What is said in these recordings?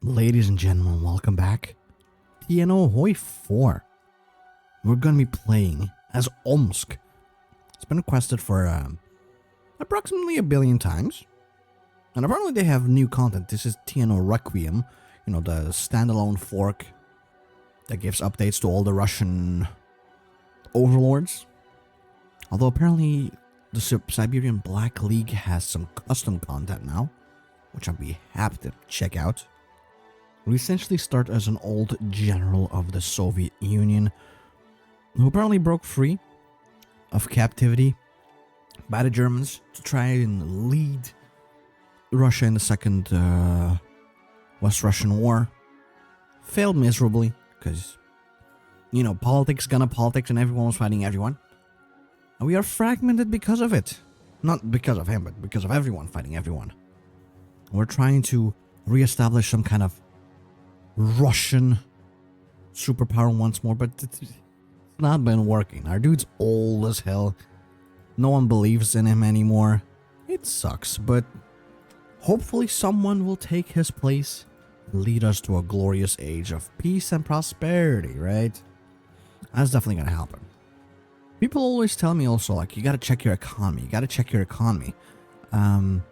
Ladies and gentlemen, welcome back. TNO HOI4. We're gonna be playing as Omsk. It's been requested for approximately 1 billion times. And apparently they have new content. This is TNO Requiem, you know, the standalone fork that gives updates to all the Russian overlords. Although apparently the Siberian Black League has some custom content now, which I'll be happy to check out. We essentially start as an old general of the Soviet Union who apparently broke free of captivity by the Germans to try and lead Russia in the Second West Russian War. Failed miserably because, you know, politics gonna politics and everyone was fighting everyone. And we are fragmented because of it. Not because of him, but because of everyone fighting everyone. We're trying to reestablish some kind of Russian superpower once more, but it's not been working. Our dude's old as hell. No one believes in him anymore. It sucks, but hopefully someone will take his place and lead us to a glorious age of peace and prosperity, right? That's definitely gonna happen. People always tell me also, like, you gotta check your economy. You gotta check your economy. I'm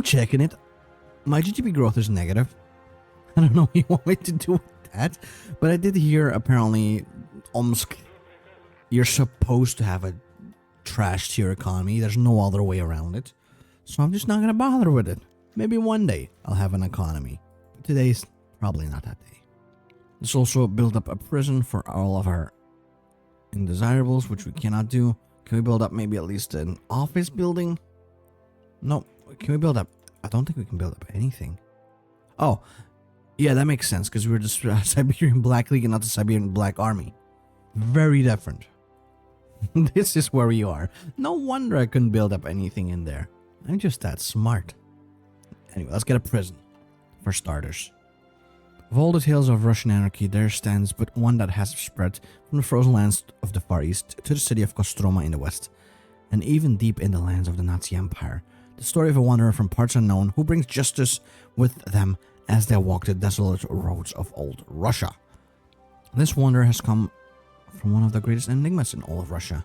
checking it. My GDP growth is negative. I don't know what you want me to do with that, but I did hear apparently Omsk, you're supposed to have a trash tier economy. There's no other way around it. So I'm just not gonna bother with it. Maybe one day I'll have an economy. But today's probably not that day. Let's also build up a prison for all of our indesirables, which we cannot do. Can we build up maybe at least an office building? No. Can we build up? I don't think we can build up anything. Oh, yeah, that makes sense because we were just Siberian Black League and not the Siberian Black Army. Very different. This is where we are. No wonder I couldn't build up anything in there. I'm just that smart. Anyway, let's get a prison for starters. Of all the tales of Russian anarchy, there stands but one that has spread from the frozen lands of the Far East to the city of Kostroma in the west, and even deep in the lands of the Nazi Empire. The story of a wanderer from parts unknown who brings justice with them as they walk the desolate roads of old Russia. This wanderer has come from one of the greatest enigmas in all of Russia.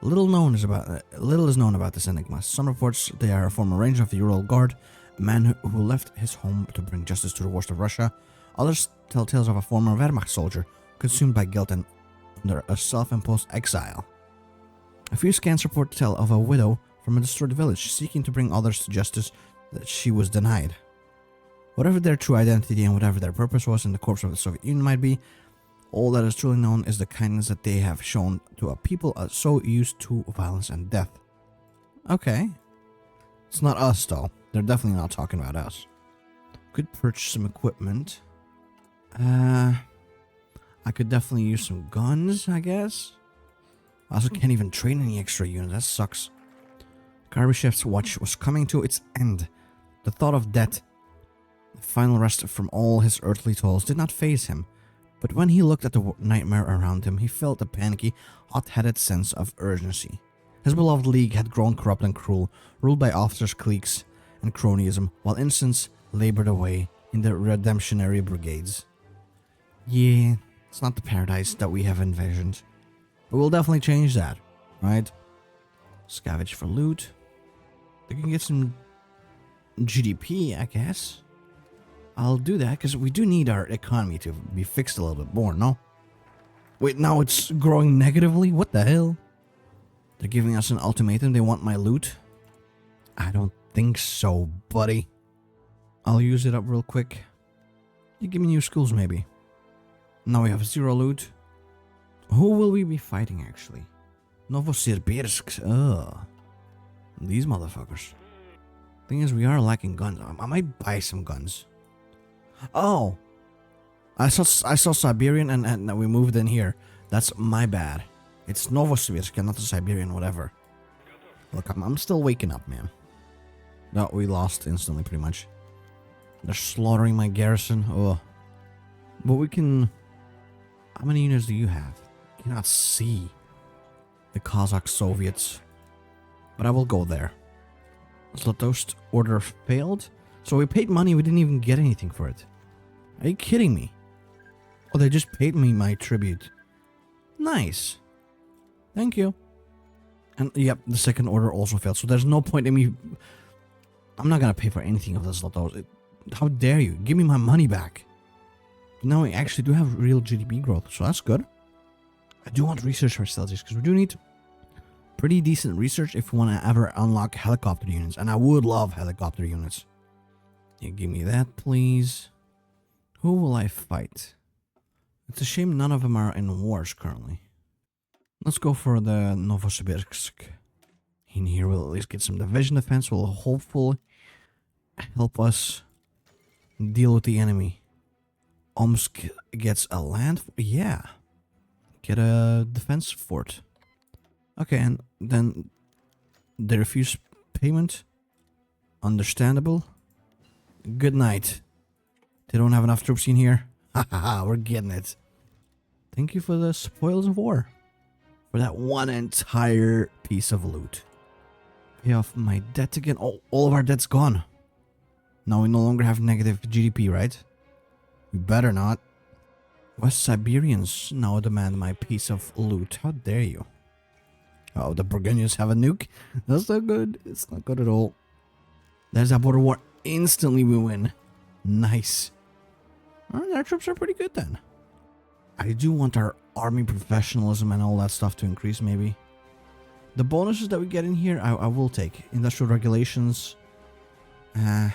Little is known about this enigma. Some reports they are a former ranger of the Ural Guard, a man who left his home to bring justice to the worst of Russia. Others tell tales of a former Wehrmacht soldier consumed by guilt and under a self-imposed exile. A few scans report tell of a widow from a destroyed village seeking to bring others to justice that she was denied. Whatever their true identity and whatever their purpose was in the corpse of the Soviet Union might be, all that is truly known is the kindness that they have shown to a people so used to violence and death. Okay. It's not us, though. They're definitely not talking about us. Could purchase some equipment. I could definitely use some guns, I guess. I also can't even train any extra units. That sucks. Karbyshev's watch was coming to its end. The thought of death, the final rest from all his earthly toils, did not faze him. But when he looked at the nightmare around him, he felt a panicky, hot-headed sense of urgency. His beloved league had grown corrupt and cruel, ruled by officers' cliques and cronyism, while innocents labored away in the redemptionary brigades. Yeah, it's not the paradise that we have envisioned. But we'll definitely change that, right? Scavenge for loot. They can get some GDP, I guess. I'll do that because we do need our economy to be fixed a little bit more, no? Wait, now it's growing negatively? What the hell? They're giving us an ultimatum. They want my loot? I don't think so, buddy. I'll use it up real quick. You give me new schools, maybe. Now we have 0 loot. Who will we be fighting, actually? Novosibirsk. Ugh. These motherfuckers. Thing is, we are lacking guns. I might buy some guns. Oh, I saw Siberian and we moved in here. That's my bad. It's Novosibirsk and not the Siberian whatever. Look, I'm still waking up, man. No, we lost instantly, pretty much. They're slaughtering my garrison. Oh, but we can. How many units do you have? I cannot see the Kazakh Soviets, but I will go there. Zlatoust order failed. So we paid money, we didn't even get anything for it. Are you kidding me? Oh, they just paid me my tribute. Nice. Thank you. And yep, the second order also failed. So there's no point in me... I'm not gonna pay for anything of this lot. How dare you? Give me my money back. Now we actually do have real GDP growth, so that's good. I do want research facilities, because we do need pretty decent research if we want to ever unlock helicopter units. And I would love helicopter units. Yeah, give me that, please. Who will I fight? It's a shame none of them are in wars currently. Let's go for the Novosibirsk. In here we'll at least get some division defense. Will hopefully help us deal with the enemy. Omsk gets a land... Yeah. Get a defense fort. Okay, and then they refuse payment. Understandable. Good night. They don't have enough troops in here. Haha, we're getting it. Thank you for the spoils of war. For that one entire piece of loot. Pay off my debt again. Oh, all of our debt's gone. Now we no longer have negative GDP, right? We better not. West Siberians now demand my piece of loot. How dare you? Oh, the Burgundians have a nuke? That's not good. It's not good at all. There's that border war. Instantly we win. Nice. Alright, our troops are pretty good then. I do want our army professionalism and all that stuff to increase maybe. The bonuses that we get in here, I will take. Industrial regulations. Yeah,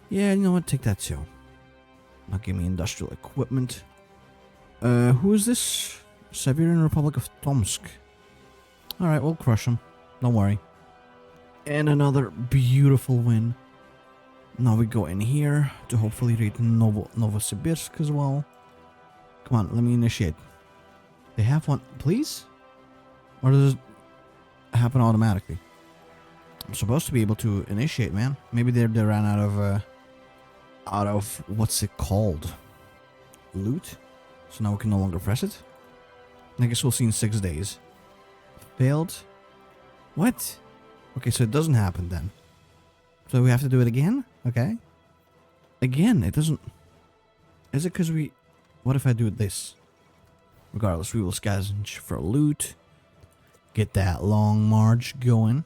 you know what? Take that too. Now give me industrial equipment. Who is this? Siberian Republic of Omsk. Alright, we'll crush them. Don't worry. And another beautiful win. Now we go in here to hopefully raid Novosibirsk as well. Come on, let me initiate. They have one, please? Or does it happen automatically? I'm supposed to be able to initiate, man. Maybe they ran out of what's it called? Loot? So now we can no longer press it? I guess we'll see in 6 days. Failed? What? Okay, so it doesn't happen then. So we have to do it again? Okay. Again, it doesn't... Is it because we... What if I do this? Regardless, we will scavenge for loot. Get that long march going.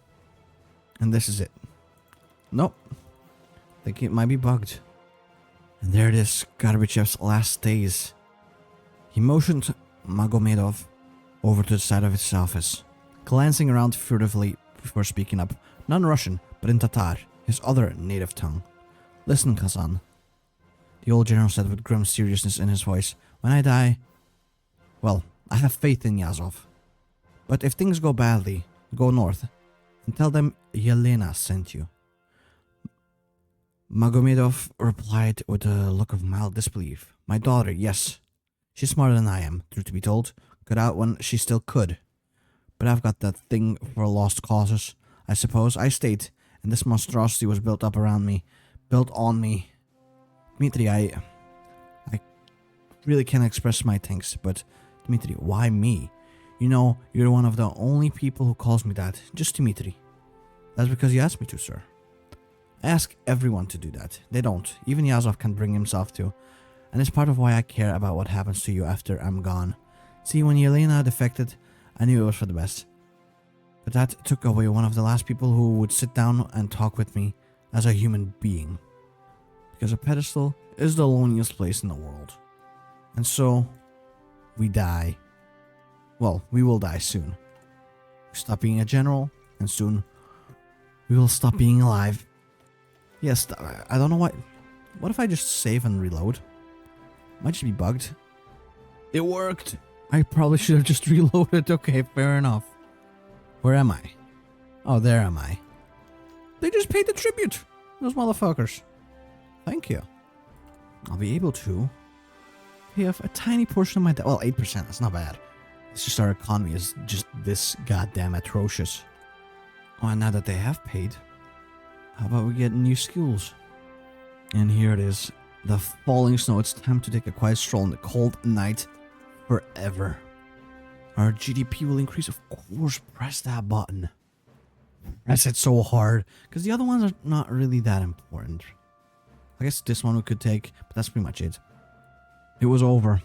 And this is it. Nope. I think it might be bugged. And there it is, Karbyshev's last days. He motioned Magomedov over to the side of his office, glancing around furtively before speaking up, not in Russian, but in Tatar, his other native tongue. Listen, Kazan, the old general said with grim seriousness in his voice. When I die, well, I have faith in Yazov. But if things go badly, go north and tell them Yelena sent you. Magomedov replied with a look of mild disbelief. My daughter, yes. She's smarter than I am, truth to be told. Got out when she still could. But I've got that thing for lost causes, I suppose. I stayed, and this monstrosity was built up around me. Built on me. Dmitri, I really can't express my thanks, but Dmitri, why me? You know, you're one of the only people who calls me that. Just Dmitri. That's because you asked me to, sir. I ask everyone to do that. They don't. Even Yazov can bring himself to. And it's part of why I care about what happens to you after I'm gone. See, when Yelena defected, I knew it was for the best. But that took away one of the last people who would sit down and talk with me as a human being. Because a pedestal is the loneliest place in the world. And so, we die. Well, we will die soon. We stop being a general, and soon we will stop being alive. Yes, I don't know why. What if I just save and reload? Might just be bugged. It worked! I probably should have just reloaded. Okay, fair enough. Where am I? Oh, there am I. They just paid the tribute! Those motherfuckers. Thank you. I'll be able to pay off a tiny portion of my debt. Well, 8%, that's not bad. It's just our economy is just this goddamn atrocious. Oh, and now that they have paid, how about we get new skills? And here it is. The falling snow. It's time to take a quiet stroll in the cold night forever. Our GDP will increase. Of course, press that button. Press it so hard. Because the other ones are not really that important. I guess this one we could take, but that's pretty much it. It was over.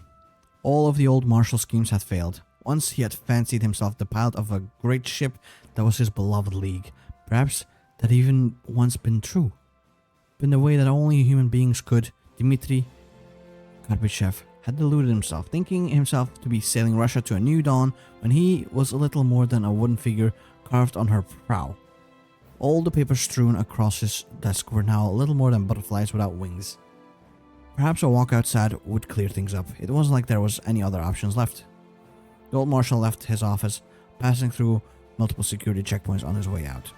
All of the old martial schemes had failed. Once he had fancied himself the pilot of a great ship that was his beloved league. Perhaps that even once been true. But in the way that only human beings could, Dmitry Karbyshev had deluded himself, thinking himself to be sailing Russia to a new dawn when he was a little more than a wooden figure carved on her prow. All the papers strewn across his desk were now a little more than butterflies without wings. Perhaps a walk outside would clear things up. It wasn't like there was any other options left. The old marshal left his office, passing through multiple security checkpoints on his way out,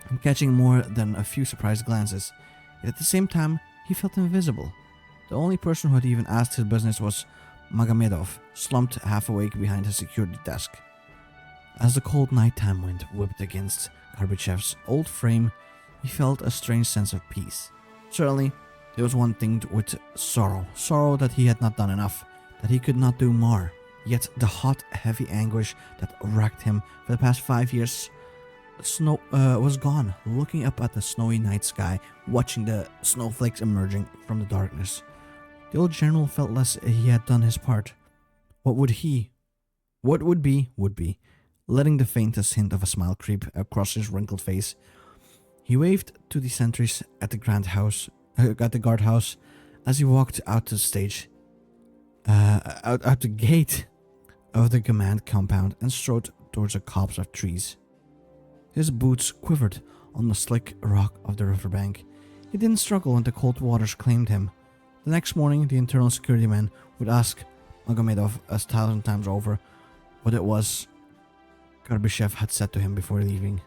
and catching more than a few surprised glances. Yet at the same time, he felt invisible. The only person who had even asked his business was Magomedov, slumped half awake behind his security desk. As the cold nighttime wind whipped against Karbyshev's old frame, he felt a strange sense of peace. Certainly, there was one thing with sorrow that he had not done enough, that he could not do more. Yet the hot, heavy anguish that racked him for the past 5 years was gone. Looking up at the snowy night sky, watching the snowflakes emerging from the darkness, the old general felt less he had done his part. What would be, would be. Letting the faintest hint of a smile creep across his wrinkled face, he waved to the sentries at the guardhouse as he walked out to the stage, out the gate of the command compound, and strode towards a copse of trees. His boots quivered on the slick rock of the riverbank. He didn't struggle when the cold waters claimed him. The next morning, the internal security men would ask Magomedov 1,000 times over what it was Karbyshev had said to him before leaving.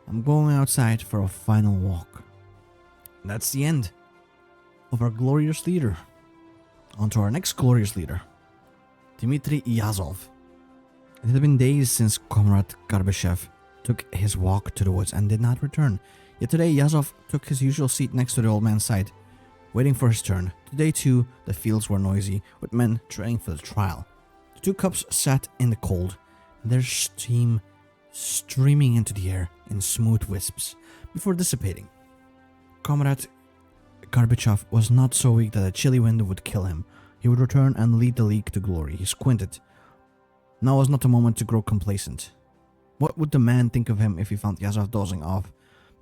"I'm going outside for a final walk." And that's the end of our glorious leader. On to our next glorious leader, Dmitry Yazov. It had been days since Comrade Karbyshev took his walk to the woods and did not return. Yet today Yazov took his usual seat next to the old man's side, waiting for his turn. Today too, the fields were noisy, with men training for the trial. The two cubs sat in the cold, their steam streaming into the air in smooth wisps, before dissipating. Comrade Karbyshev was not so weak that a chilly wind would kill him. He would return and lead the league to glory. He squinted. Now was not the moment to grow complacent. What would the man think of him if he found Yazov dozing off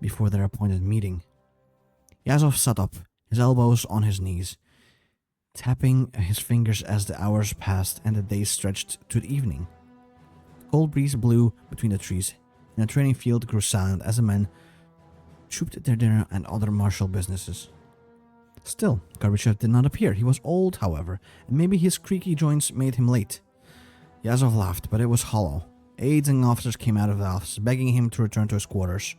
before their appointed meeting? Yazov sat up, his elbows on his knees, tapping his fingers as the hours passed and the days stretched to the evening. The cold breeze blew between the trees, and the training field grew silent as the men trooped their dinner and other martial businesses. Still, Karbyshev did not appear. He was old, however, and maybe his creaky joints made him late. Yazov laughed, but it was hollow. Aides and officers came out of the office, begging him to return to his quarters.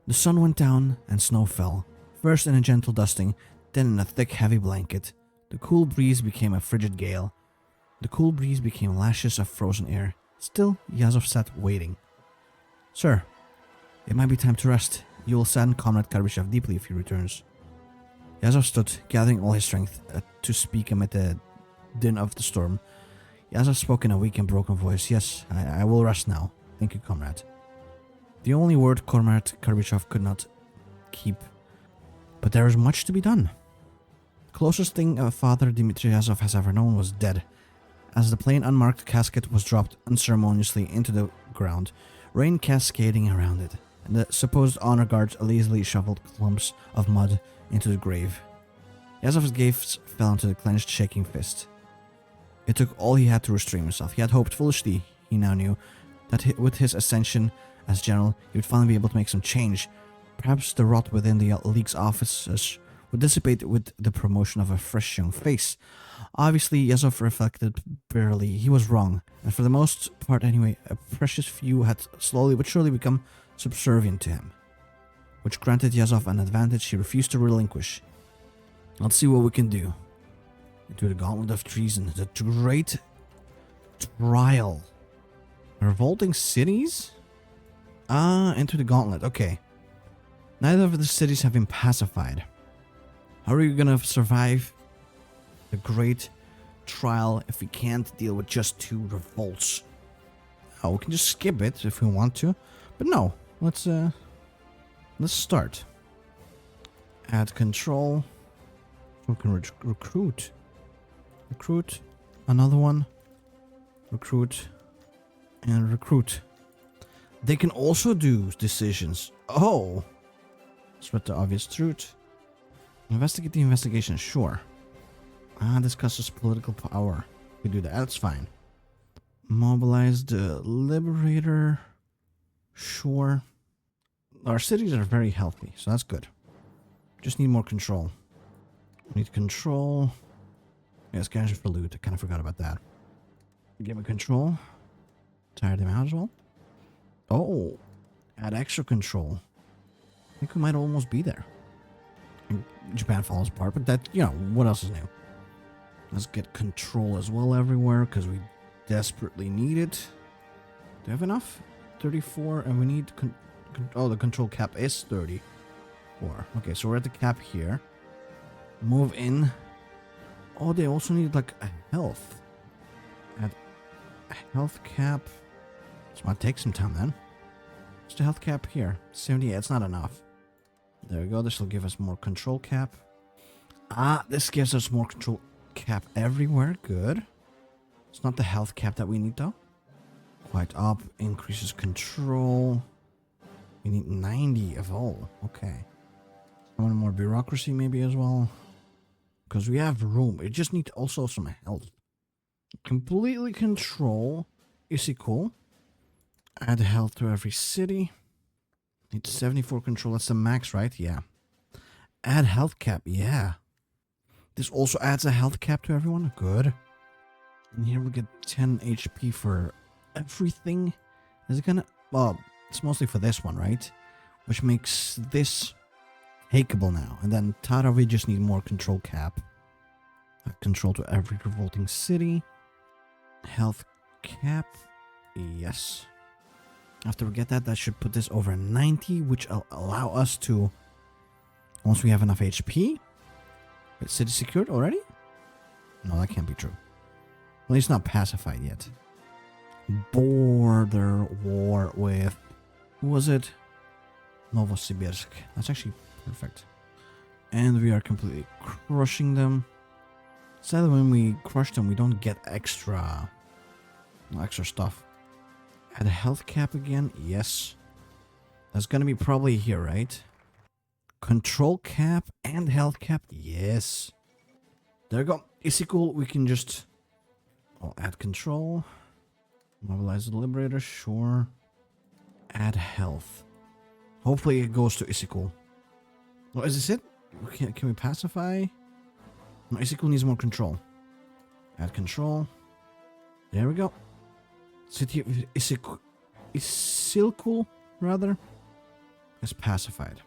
The sun went down and snow fell, first in a gentle dusting, then in a thick, heavy blanket. The cool breeze became a frigid gale. The cool breeze became lashes of frozen air. Still, Yazov sat waiting. "Sir, it might be time to rest. You will sadden Comrade Karbyshev deeply if he returns." Yazov stood, gathering all his strength to speak amid the din of the storm. Yazov spoke in a weak and broken voice. "Yes, I will rest now. Thank you, comrade." The only word Comrade Karbyshev could not keep. But there is much to be done. The closest thing Father Dmitry Yazov has ever known was dead. As the plain unmarked casket was dropped unceremoniously into the ground, rain cascading around it, and the supposed honor guards lazily shoveled clumps of mud into the grave, Yazov's gaze fell into the clenched, shaking fist. It took all he had to restrain himself. He had hoped foolishly, he now knew, that with his ascension as general, he would finally be able to make some change. Perhaps the rot within the League's offices would dissipate with the promotion of a fresh young face. Obviously, Yazov reflected bitterly. He was wrong, and for the most part anyway, a precious few had slowly but surely become subservient to him, which granted Yazov an advantage he refused to relinquish. "Let's see what we can do." Into the Gauntlet of Treason, the great trial. Revolting cities? Enter the Gauntlet, okay. Neither of the cities have been pacified. How are you gonna survive the great trial if we can't deal with just 2 revolts? Oh, we can just skip it if we want to, but no. Let's start. Add control. We can recruit. Recruit. Another one. Recruit. And recruit. They can also do decisions. Oh! Spread the obvious truth. Investigate the investigation. Sure. Discusses political power. We do that. That's fine. Mobilize the Liberator. Sure. Our cities are very healthy, so that's good. Just need more control. We need control. Yeah, scavenger for loot. I kind of forgot about that. Give me control. Tire them out as well. Oh, add extra control. I think we might almost be there. Japan falls apart, but that, you know, what else is new? Let's get control as well everywhere, because we desperately need it. Do we have enough? 34, and we need... oh, the control cap is 34. Okay, so we're at the cap here. Move in. Oh, they also need, like, a health. Add a health cap. This might take some time, then. What's the health cap here? 70. It's not enough. There we go. This will give us more control cap. This gives us more control cap everywhere. Good. It's not the health cap that we need, though. Quite up. Increases control. We need 90 of all. Okay. One more bureaucracy maybe as well. Because we have room. It just needs also some health. Completely control. Is he cool? Add health to every city. Need 74 control. That's the max, right? Yeah. Add health cap. Yeah. This also adds a health cap to everyone. Good. And here we get 10 HP for everything. Is it gonna... well, it's mostly for this one, right? Which makes this takeable now. And then Tara, we just need more control cap. Control to every revolting city. Health cap. Yes. After we get that, that should put this over 90, which will allow us to... once we have enough HP... city secured already? No, that can't be true. Well, it's not pacified yet. Border war with... who was it? Novosibirsk. That's actually perfect. And we are completely crushing them. Sadly, when we crush them, we don't get extra... no extra stuff. Add a health cap again. Yes. That's gonna be probably here, right? Control cap and health cap. Yes. There we go. Is it cool? We can just... I'll add control. Mobilize the Liberator. Sure. Add health. Hopefully it goes to Isikul. Oh, is this it? Can we pacify? No, Isikul needs more control. Add control. There we go. City of Isilkul, rather, is pacified.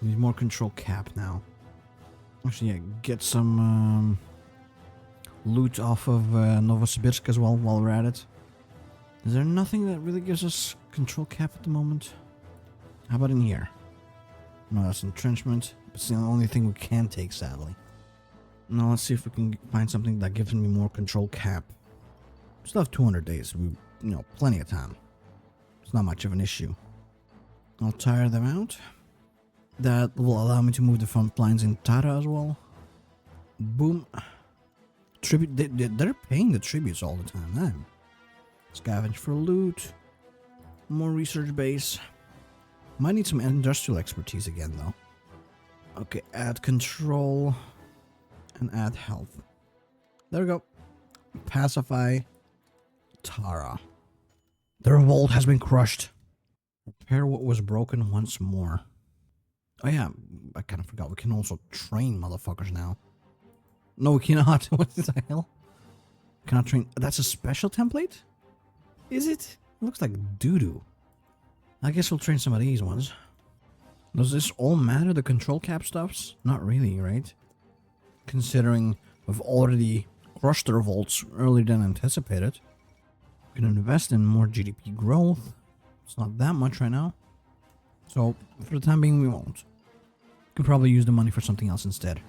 We need more control cap now. Actually, yeah, get some loot off of Novosibirsk as well while we're at it. Is there nothing that really gives us control cap at the moment? How about in here? No, that's entrenchment. It's the only thing we can take, sadly. Now let's see if we can find something that gives me more control cap. We still have 200 days. We, plenty of time. It's not much of an issue. I'll tire them out. That will allow me to move the front lines in Tara as well. Boom. Tribute. They're paying the tributes all the time, man. Scavenge for loot. More research base. Might need some industrial expertise again, though. Okay, add control. And add health. There we go. Pacify Tara. The revolt has been crushed. Repair what was broken once more. Oh yeah, I kind of forgot. We can also train motherfuckers now. No, we cannot. What the hell? Cannot train. That's a special template? Is it? It looks like doo-doo. I guess we'll train some of these ones. Does this all matter, the control cap stuffs? Not really, right? Considering we've already crushed the revolts earlier than anticipated. We can invest in more GDP growth. It's not that much right now. So, for the time being, we won't. We could probably use the money for something else instead.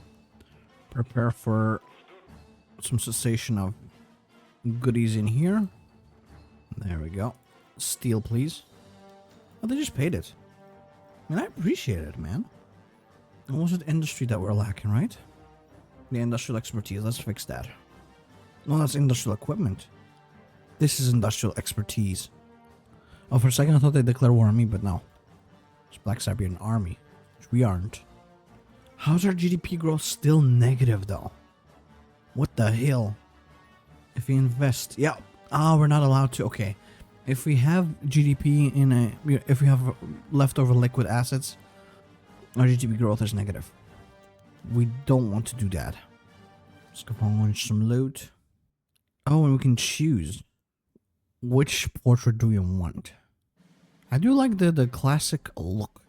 Prepare for some cessation of goodies in here. There we go. Steel, please. Oh, they just paid it. I mean, I appreciate it, man. What was it industry that we're lacking, right? The industrial expertise, let's fix that. No, that's industrial equipment. This is industrial expertise. Oh, for a second I thought they declared war on me, but no. It's Black Siberian Army, which we aren't. How's our GDP growth still negative though? What the hell? If we invest, yeah. We're not allowed to. Okay, if we have GDP in a, if we have leftover liquid assets, our GDP growth is negative. We don't want to do that. Let's go on some loot. Oh, and we can choose which portrait do we want. I do like the classic look.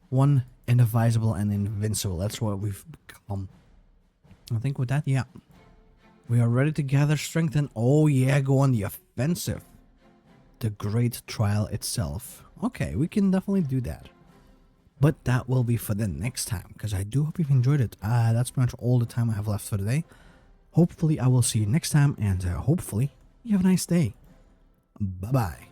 One, indivisible and invincible. That's what we've become. I think with that, yeah. We are ready to gather strength and, oh yeah, go on the offensive. The great trial itself. Okay, we can definitely do that. But that will be for the next time, because I do hope you've enjoyed it. That's pretty much all the time I have left for today. Hopefully I will see you next time, and hopefully you have a nice day. Bye-bye.